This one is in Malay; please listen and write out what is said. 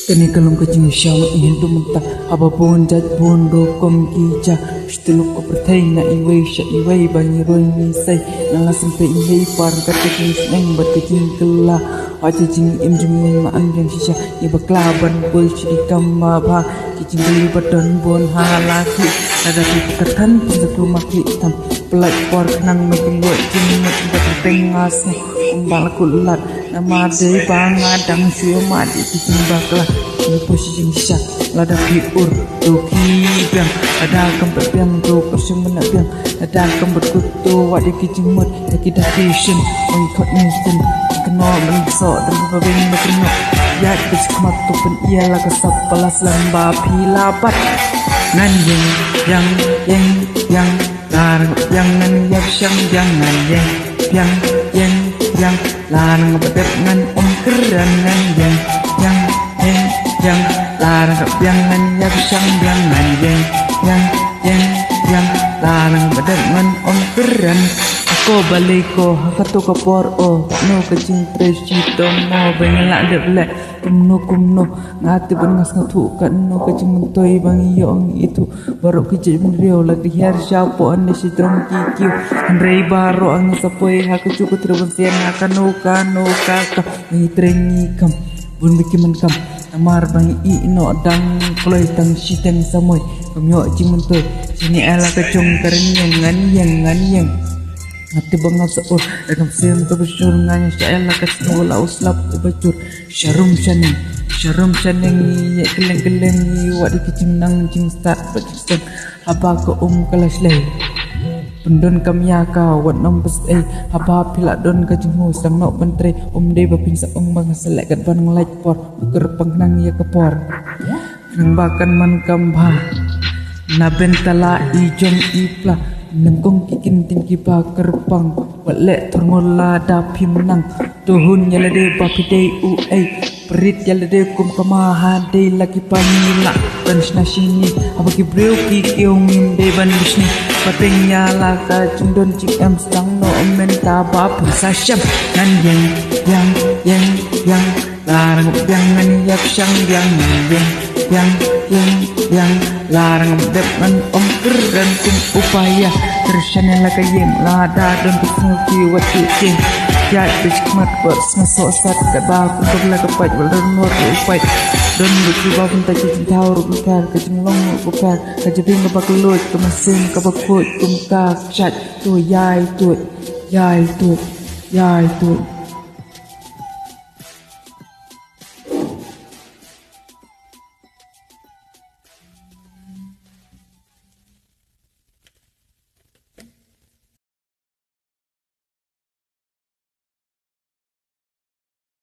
Kani kalung kajing syam indo mentah apa pun jat pun rokom kija stuluk opertai na iwai bangi roi misai nala sampai iwai par kata kini seneng bat kajing kela aja jing imjum ma anjang sisa ni baklaban boy sidi kamba ba kajing keli badan bon halaki ada pikatan pintu maki tam pelak por kenang makin buat jing mat tengas umbal kulat nama dei bangadang sio madi kajing bakla ni posisi sisa lada piur toki biang ada kempat biang to kesemena biang ada kempat kutu wadi kicing mut kita fashion mengikut instan kena mensok dan berbing berkenok ya kesemat tu pun ialah kesap pelas lamba pilapat nan yang larang yang nan jangan yang larang bedek nan keran nan yang larang yang nan yang larang bedek nan keran ako balik ko hakato kapor no kajing presito mo bengla deble kumno ngati bengas ngatukan no kajing mentoy bang yong itu baru kejid menrio lagi har syapo ane sidrong kikiu rei baro ang sapoy haku cukup terus sian akano kaka ngitrengi kam bun bikiman kam amar bang ino dang kloy tang siteng samoy kamyo jimentoy sini ala kacung karen yang Hati bangau seor dalam sem kebesyur nganya syailah kasih wala uslap ubacur syarum syaneng ya keleng wak di kicing nang jing start bacing haba ke kelas leh pendon kamya ka wat nombes haba pilak don ka jinghu sang nok bentre de bapin sa bang selek kat ban ngelaj por uker pengnang ya kepor nang bakan man kambha na bentala ijong ipla nengkong kikin tinggi bakar pang walek termola dapim nang tuhun yalade bapidei perit yalade kum kamahade lagi panila dan sini apa kibreu kikiung de ban bisni patenya la ka cundon cik am stang no menta bab sasham nan yang larang jangan yak sang yang larang depan keran kum upaya tersyana la kayem lada dan bersuki wati cing jat bismat kot masuk sat kat ba untuk la kapat walur nur upai dan buki ba pun tak tahu rukar kejinglong rukar kejebing ba kelut kemesin kabakut kumka chat tu yai tu